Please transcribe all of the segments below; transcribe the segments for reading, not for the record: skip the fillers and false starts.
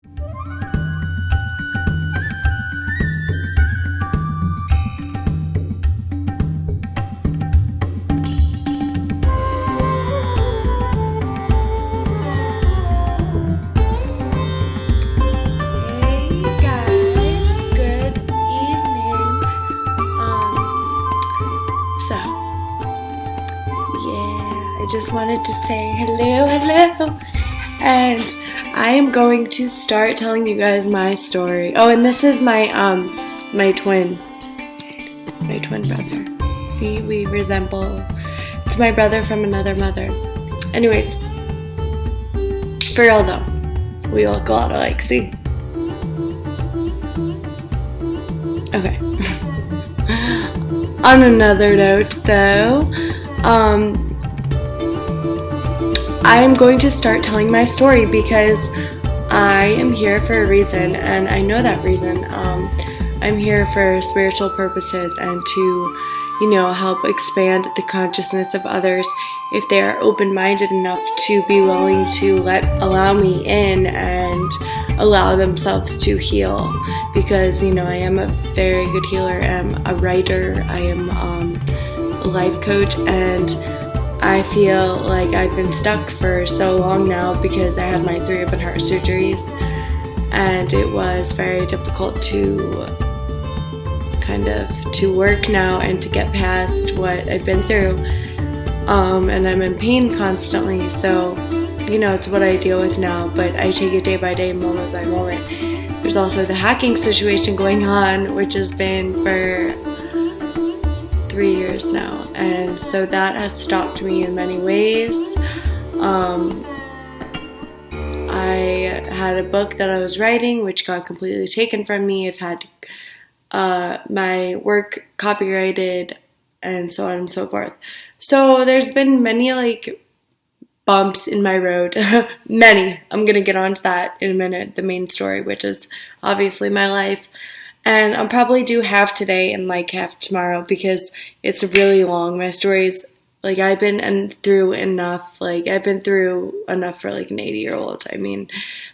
Hey guys, good evening. So yeah, I just wanted to say hello, and I am going to start telling you guys my story. Oh, and this is my twin brother. See, we resemble. It's my brother from another mother. Anyways, for real though, we look a lot alike. See. Okay. On another note, though, I am going to start telling my story because I am here for a reason, and I know that reason. I'm here for spiritual purposes and to, help expand the consciousness of others if they are open-minded enough to be willing to allow me in and allow themselves to heal. Because I am a very good healer. I'm a writer. I am a life coach, and I feel like I've been stuck for so long now because I had my 3 open heart surgeries, and it was very difficult to work now and to get past what I've been through. And I'm in pain constantly, so it's what I deal with now, but I take it day by day, moment by moment. There's also the hacking situation going on, which has been for 3 years now, and so that has stopped me in many ways. I had a book that I was writing, which got completely taken from me. I've had my work copyrighted, and so on and so forth. So there's been many bumps in my road. Many. I'm gonna get onto that in a minute, the main story, which is obviously my life. And I'll probably do half today and half tomorrow because it's really long. My story's I've been through enough. I've been through enough for an 80-year-old. I mean,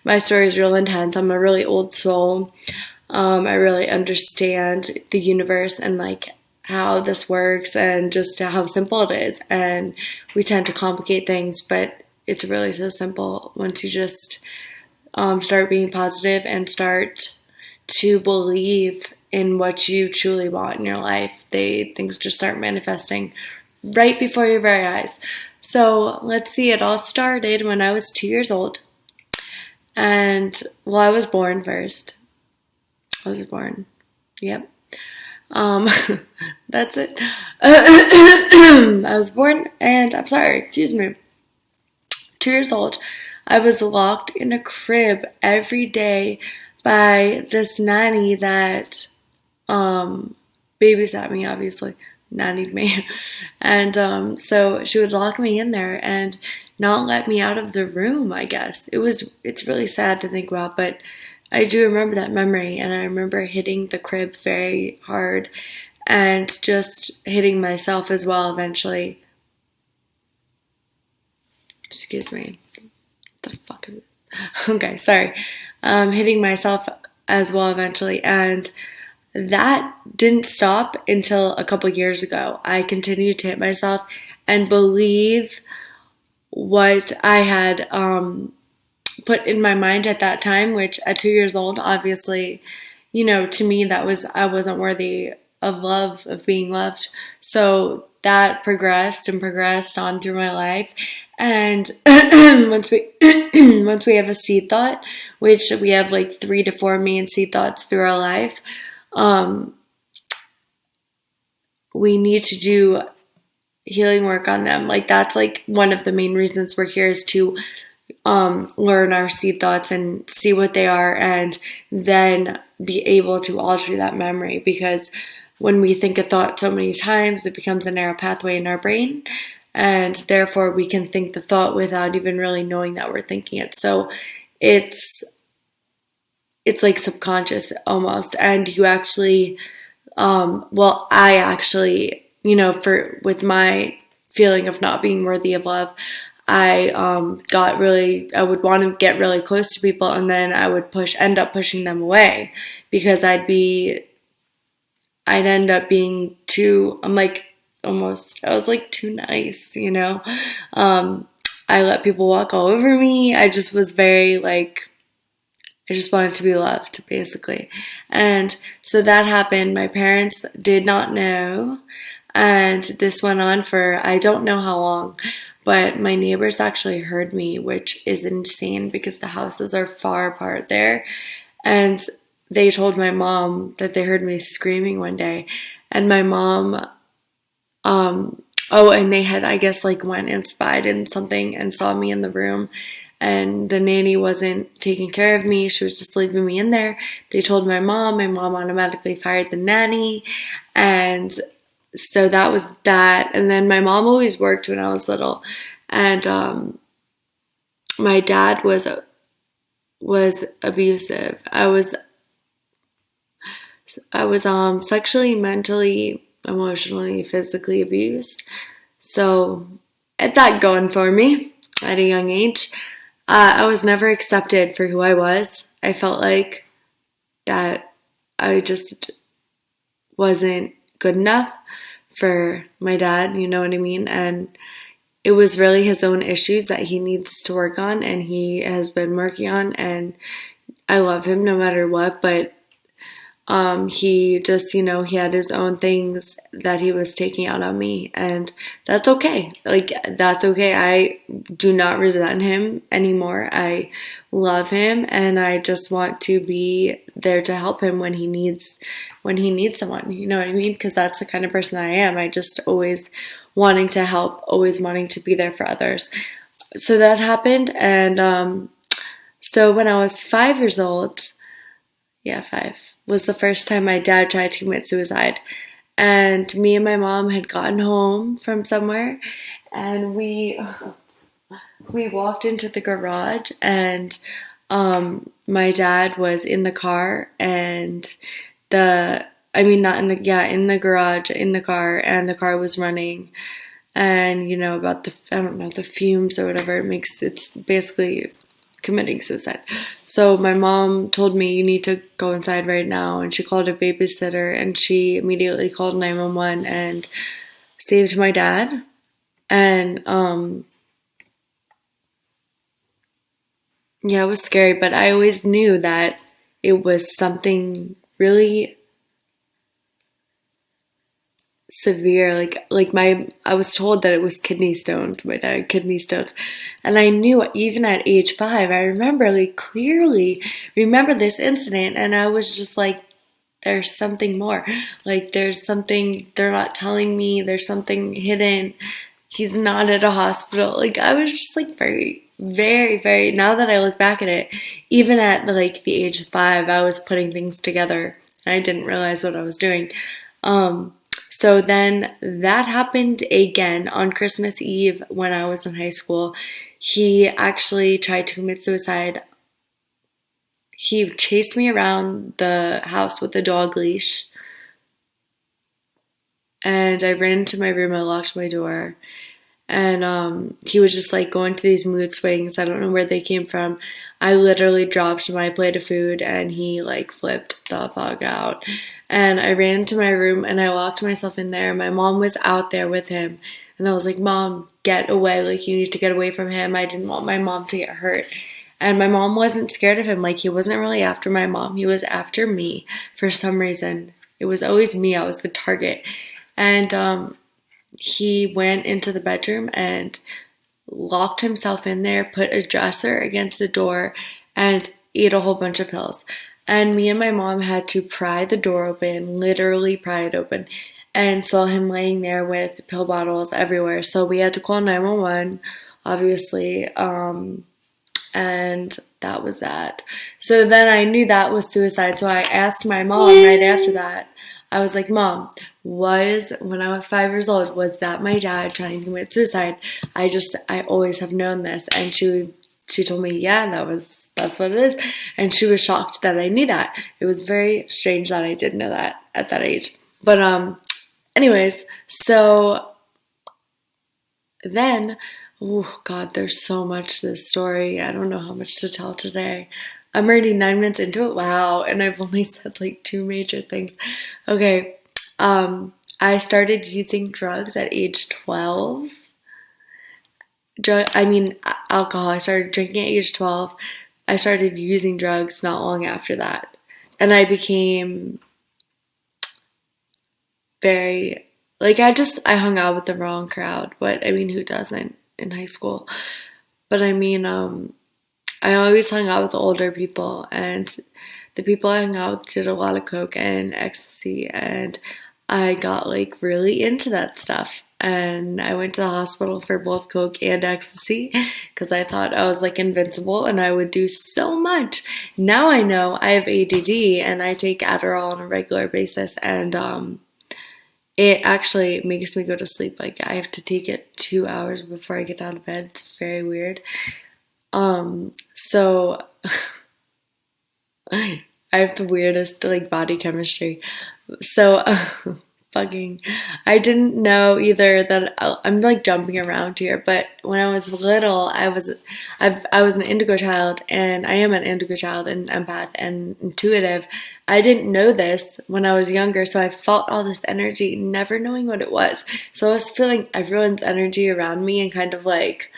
my story is real intense. I'm a really old soul. I really understand the universe and how this works and just how simple it is. And we tend to complicate things, but it's really so simple once you just start being positive and start to believe in what you truly want in your life. Things just start manifesting right before your very eyes. So let's see, it all started when I was 2 years old. And I was born first. Yep. That's it. I was born, and I'm sorry, excuse me. 2 years old. I was locked in a crib every day by this nanny that babysat me, obviously. Nannied me. And so she would lock me in there and not let me out of the room, I guess. It's really sad to think about, but I do remember that memory, and I remember hitting the crib very hard and just hitting myself as well eventually. Excuse me. What the fuck is it? Okay, sorry. Hitting myself as well eventually, and that didn't stop until a couple years ago. I continued to hit myself and believe what I had put in my mind at that time, which at 2 years old, obviously, to me, I wasn't worthy of love, of being loved. So that progressed and progressed on through my life. And once we have a seed thought, which we have 3 to 4 main seed thoughts through our life, we need to do healing work on them. That's one of the main reasons we're here, is to learn our seed thoughts and see what they are, and then be able to alter that memory. Because when we think a thought so many times, it becomes a narrow pathway in our brain, and therefore we can think the thought without even really knowing that we're thinking it. So it's subconscious almost, and you actually, I actually, with my feeling of not being worthy of love, I I would want to get really close to people, and then I would end up pushing them away because I'd end up being too, I was like too nice, you know? I let people walk all over me. I just was very like, I just wanted to be loved, basically. And so that happened. My parents did not know. And this went on for I don't know how long. But my neighbors actually heard me, which is insane because the houses are far apart there. And they told my mom that they heard me screaming one day. And my mom, and they had, I guess, like went and spied in something and saw me in the room. And the nanny wasn't taking care of me. She was just leaving me in there. They told my mom. My mom automatically fired the nanny. And so that was that. And then my mom always worked when I was little. And my dad was abusive. I was sexually, mentally, emotionally, physically abused. So I had that going for me at a young age. I was never accepted for who I was. I felt like that I just wasn't good enough for my dad, you know what I mean? And it was really his own issues that he needs to work on, and he has been working on, and I love him no matter what, but he just, you know, he had his own things that he was taking out on me, and that's okay. Like, that's okay. I do not resent him anymore. I love him, and I just want to be there to help him when he needs someone, you know what I mean? Because that's the kind of person I am. I just always wanting to help, always wanting to be there for others. So that happened, and so when I was 5 years old, yeah, 5, was the first time my dad tried to commit suicide. And me and my mom had gotten home from somewhere, and we walked into the garage, and my dad was in the car, and in the garage, in the car, and the car was running. And, you know, about the fumes or whatever it's basically committing suicide. So my mom told me, you need to go inside right now, and she called a babysitter, and she immediately called 911 and saved my dad. And yeah, it was scary, but I always knew that it was something really severe. I was told that it was kidney stones. My dad had kidney stones, and I knew even at age 5. I remember, like, clearly remember this incident, and I was just like, there's something more. Like, there's something they're not telling me. There's something hidden. He's not at a hospital. Like, I was just like very, very, very. Now that I look back at it, even at like the age of 5, I was putting things together, and I didn't realize what I was doing. So then that happened again on Christmas Eve when I was in high school. He actually tried to commit suicide. He chased me around the house with a dog leash. And I ran into my room, I locked my door. And he was just like going to these mood swings. I don't know where they came from. I literally dropped my plate of food, and he like flipped the fuck out. And I ran into my room, and I locked myself in there. My mom was out there with him, and I was like, Mom, get away. Like, you need to get away from him. I didn't want my mom to get hurt. And my mom wasn't scared of him. Like, he wasn't really after my mom. He was after me for some reason. It was always me. I was the target. And he went into the bedroom and locked himself in there, put a dresser against the door, and ate a whole bunch of pills. And me and my mom had to pry the door open, literally pry it open, and saw him laying there with pill bottles everywhere. So we had to call 911, obviously, and that was that. So then I knew that was suicide, so I asked my mom right after that. I was like, Mom, when I was 5 years old, was that my dad trying to commit suicide? I always have known this. And she told me, yeah, that's what it is. And she was shocked that I knew that. It was very strange that I did know that at that age. But anyways, so then Oh God, there's so much to this story. I don't know how much to tell today. I'm already 9 minutes into it. Wow, and I've only said like two major things. Okay, I started using drugs at age 12. I mean alcohol. I started drinking at age 12. I started using drugs not long after that, and I became very like I hung out with the wrong crowd. But I mean, who doesn't in high school? But I mean, I always hung out with older people, and the people I hung out with did a lot of coke and ecstasy, and I got like really into that stuff. And I went to the hospital for both coke and ecstasy because I thought I was like invincible and I would do so much. Now I know I have ADD and I take Adderall on a regular basis, and it actually makes me go to sleep. Like I have to take it 2 hours before I get out of bed. It's very weird. So I have the weirdest like body chemistry. So fucking I didn't know either that I'm like jumping around here, but when I was little, I was an indigo child, and I am an indigo child and empath and intuitive. I didn't know this when I was younger, so I felt all this energy, never knowing what it was. So I was feeling everyone's energy around me and kind of like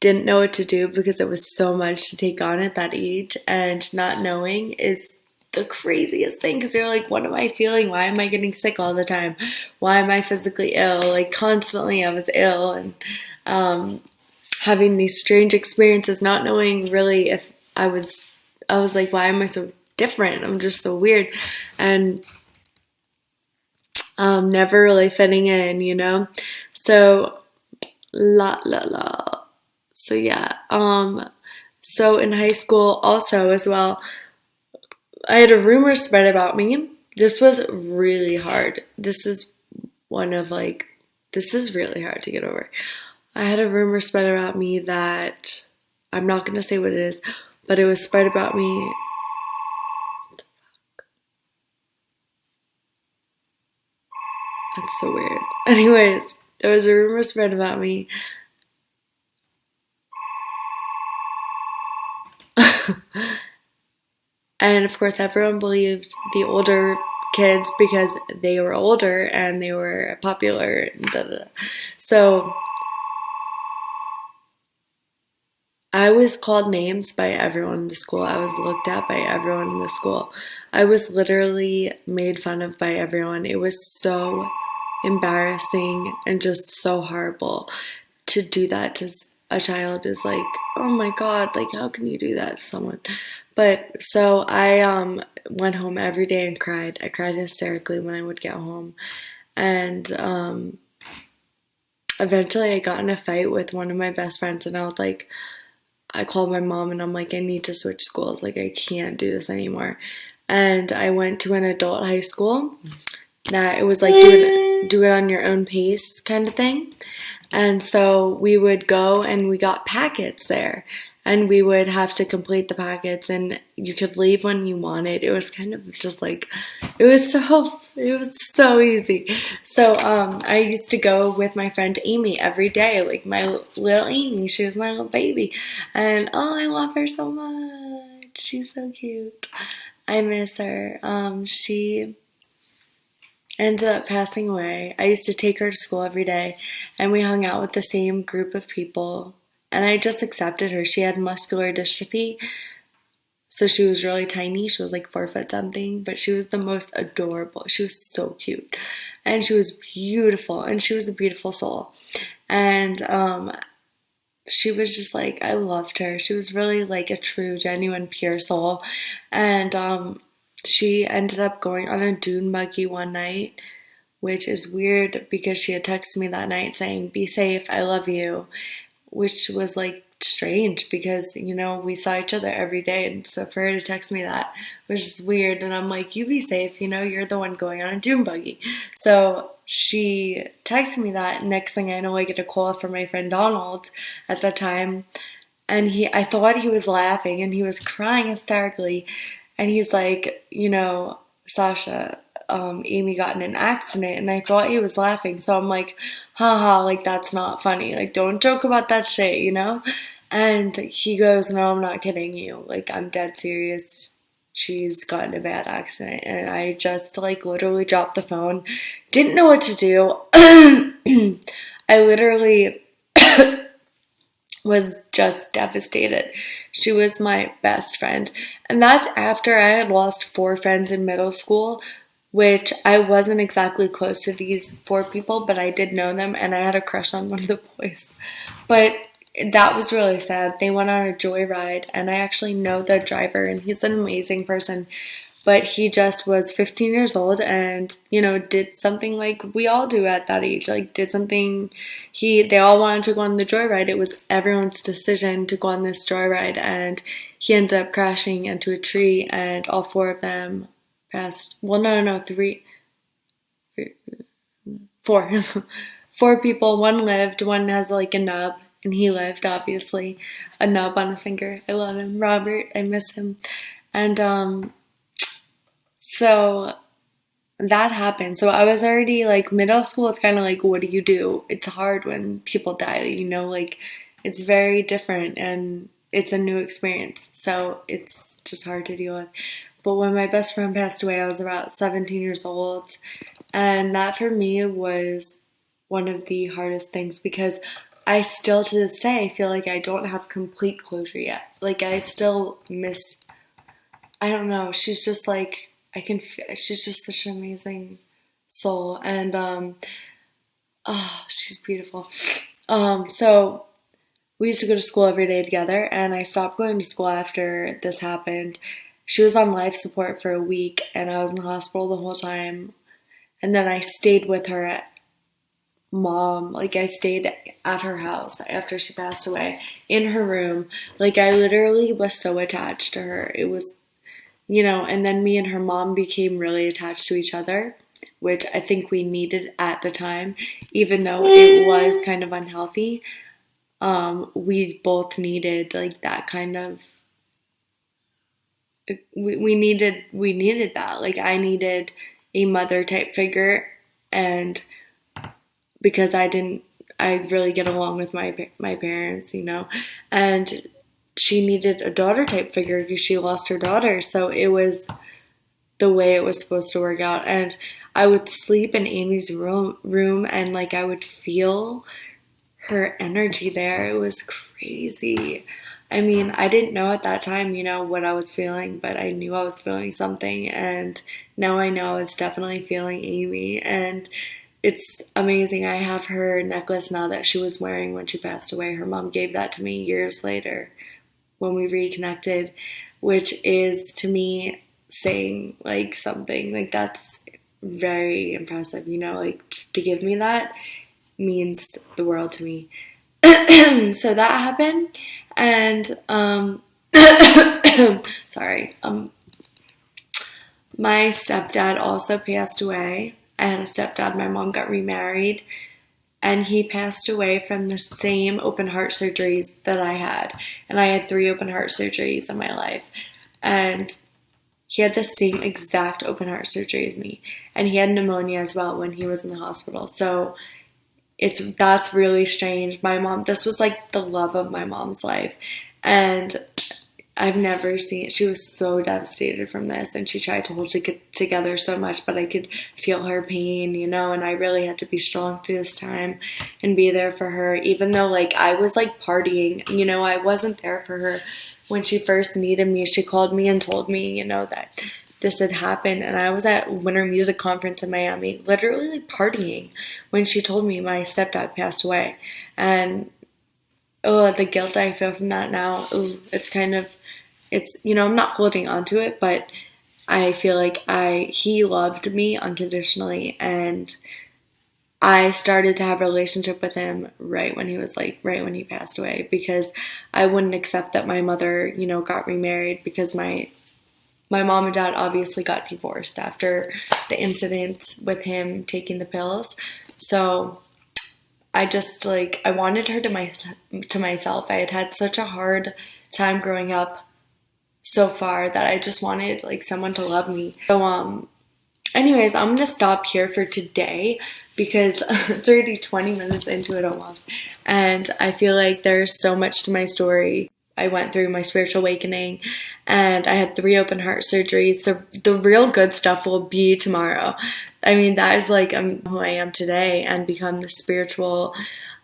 didn't know what to do because it was so much to take on at that age, and not knowing is the craziest thing because you're like, what am I feeling? Why am I getting sick all the time? Why am I physically ill? Like constantly I was ill, and having these strange experiences, not knowing really if I was like, why am I so different? I'm just so weird, and never really fitting in, you know? So la la la. So yeah, so in high school also as well, I had a rumor spread about me. This was really hard. This is really hard to get over. I had a rumor spread about me that I'm not going to say what it is, but it was spread about me. That's so weird. Anyways, there was a rumor spread about me. And of course, everyone believed the older kids because they were older and they were popular. So I was called names by everyone in the school. I was looked at by everyone in the school. I was literally made fun of by everyone. It was so embarrassing and just so horrible to do that to a child. Is like, oh my God, like how can you do that to someone? But so I went home every day and cried. I cried hysterically when I would get home. And eventually I got in a fight with one of my best friends, and I called my mom and I'm like, I need to switch schools. Like, I can't do this anymore. And I went to an adult high school that it was like do it on your own pace kind of thing. And so we would go and we got packets there. And we would have to complete the packets, and you could leave when you wanted. It was kind of just like, it was so easy. So I used to go with my friend Amy every day, like my little Amy. She was my little baby, and oh, I love her so much. She's so cute. I miss her. She ended up passing away. I used to take her to school every day, and we hung out with the same group of people. And I just accepted her. She had muscular dystrophy, so she was really tiny. She was like 4 foot something, but she was the most adorable. She was so cute, and she was beautiful, and she was a beautiful soul. And she was just like, I loved her. She was really like a true, genuine, pure soul. And she ended up going on a dune buggy one night, which is weird because she had texted me that night saying, "Be safe, I love you," which was like strange because, you know, we saw each other every day. And so for her to text me that was just weird. And I'm like, you be safe, you know, you're the one going on a dune buggy. So she texted me that. Next thing I know, I get a call from my friend Donald at that time. And I thought he was laughing and he was crying hysterically. And he's like, you know, Sasha, Amy got in an accident, and I thought he was laughing, so I'm like, haha, like that's not funny, like don't joke about that shit, you know? And he goes, no, I'm not kidding you, like I'm dead serious. She's got in a bad accident. And I just like literally dropped the phone, didn't know what to do. I literally was just devastated. She was my best friend. And that's after I had lost 4 friends in middle school, which I wasn't exactly close to these 4 people, but I did know them and I had a crush on one of the boys. But that was really sad. They went on a joyride and I actually know the driver and he's an amazing person. But he just was 15 years old and, you know, did something like we all do at that age. Like, did something, they all wanted to go on the joyride. It was everyone's decision to go on this joyride. And he ended up crashing into a tree and all 4 of them passed. Well, no, 4. 4 people. One lived, one has like a nub. And he lived, obviously. A nub on his finger. I love him. Robert, I miss him. And, so that happened. So I was already like middle school. It's kind of like, what do you do? It's hard when people die, you know, like it's very different and it's a new experience. So it's just hard to deal with. But when my best friend passed away, I was about 17 years old. And that for me was one of the hardest things because I still to this day feel like I don't have complete closure yet. Like I still miss, I don't know, she's just like, she's just such an amazing soul, and she's beautiful. So we used to go to school every day together, and I stopped going to school after this happened. She was on life support for a week, and I was in the hospital the whole time. And then I stayed with her at I stayed at her house after she passed away, in her room. Like, I literally was so attached to her. It was, you know, and then me and her mom became really attached to each other, which I think we needed at the time, even though it was kind of unhealthy. We both needed like that kind of, we needed that. Like I needed a mother type figure, and because I really get along with my parents, you know, and she needed a daughter type figure because she lost her daughter. So it was the way it was supposed to work out. And I would sleep in Amy's room and like I would feel her energy there. It was crazy. I mean, I didn't know at that time, you know, what I was feeling, but I knew I was feeling something. And now I know I was definitely feeling Amy. And it's amazing. I have her necklace now that she was wearing when she passed away. Her mom gave that to me years later when we reconnected, which is to me saying like something like that's very impressive, you know, like to give me that means the world to me. So that happened, and sorry, my stepdad also passed away. I had a stepdad. My mom got remarried, and he passed away from the same open heart surgeries that I had. And I had 3 open heart surgeries in my life. And he had the same exact open heart surgery as me. And he had pneumonia as well when he was in the hospital. So that's really strange. My mom, this was like the love of my mom's life. And I've never seen, she was so devastated from this, and she tried to hold it together so much, but I could feel her pain, you know, and I really had to be strong through this time and be there for her, even though like I was like partying, you know, I wasn't there for her. When she first needed me, she called me and told me, you know, that this had happened, and I was at Winter Music Conference in Miami, literally like partying when she told me my stepdad passed away. And the guilt I feel from that now, it's kind of, it's, you know, I'm not holding on to it, but I feel like he loved me unconditionally, and I started to have a relationship with him right when he passed away, because I wouldn't accept that my mother, you know, got remarried, because my mom and dad obviously got divorced after the incident with him taking the pills. So I just I wanted her to myself. I had had such a hard time growing up so far that I just wanted like someone to love me. So anyways, I'm gonna stop here for today because it's already 20 minutes into it almost. And I feel like there's so much to my story. I went through my spiritual awakening and I had 3 open heart surgeries. The real good stuff will be tomorrow. I mean, that is like who I am today and become the spiritual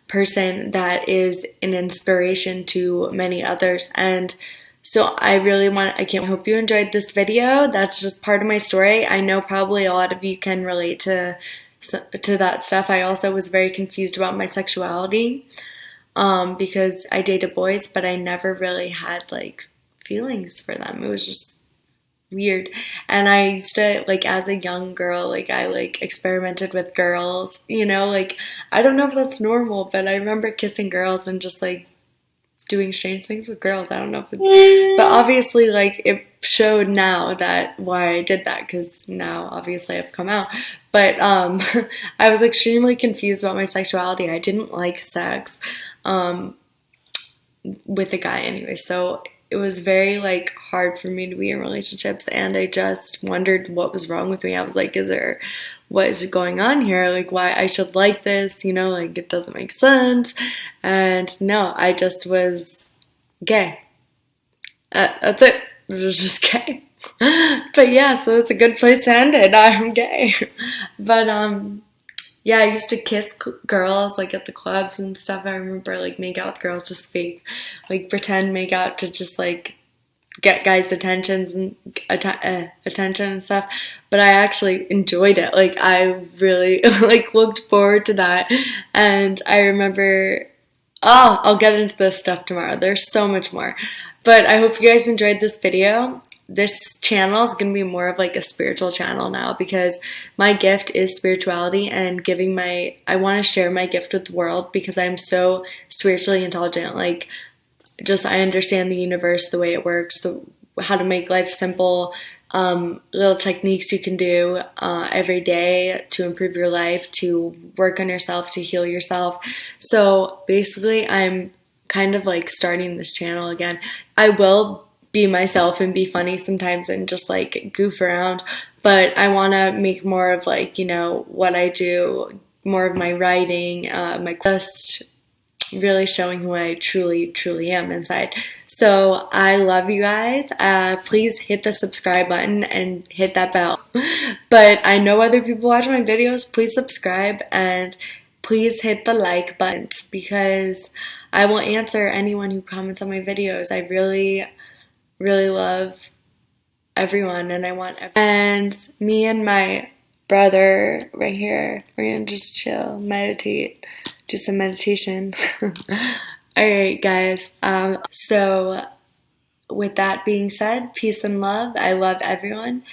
person that is an inspiration to many others. And so I hope you enjoyed this video. That's just part of my story. I know probably a lot of you can relate to that stuff. I also was very confused about my sexuality because I dated boys, but I never really had like feelings for them. It was just weird. And I used to, like, as a young girl, like, I like experimented with girls, you know, like, I don't know if that's normal, but I remember kissing girls and just like doing strange things with girls. I don't know if but obviously, like, it showed now that why I did that, because now obviously I've come out. But I was extremely confused about my sexuality. I didn't like sex with a guy anyway, so it was very like hard for me to be in relationships, and I just wondered what was wrong with me. I was like, what is going on here? Like, why I should like this, you know, like, it doesn't make sense. And no, I just was gay. That's it. I was just gay. But yeah, so that's a good place to end it. I'm gay. But yeah, I used to kiss girls like at the clubs and stuff. I remember like make out with girls, just fake, like pretend make out to just like get guys' attentions and attention and stuff. But I actually enjoyed it. Like, I really like looked forward to that. And I remember, I'll get into this stuff tomorrow. There's so much more. But I hope you guys enjoyed this video. This channel is going to be more of like a spiritual channel now, because my gift is spirituality and I want to share my gift with the world, because I'm so spiritually intelligent. Like, just I understand the universe, the way it works, how to make life simple, little techniques you can do every day to improve your life, to work on yourself, to heal yourself. So basically, I'm kind of like starting this channel again. I will be myself and be funny sometimes and just like goof around, but I want to make more of like, you know, what I do, more of my writing, my quest, really showing who I truly, truly am inside. So I love you guys. Please hit the subscribe button and hit that bell. But I know other people watch my videos. Please subscribe and please hit the like buttons, because I will answer anyone who comments on my videos. I really, really love everyone, and I want and me and my brother right here, we're gonna just chill, meditate, do some meditation. Alright guys, so with that being said, peace and love. I love everyone.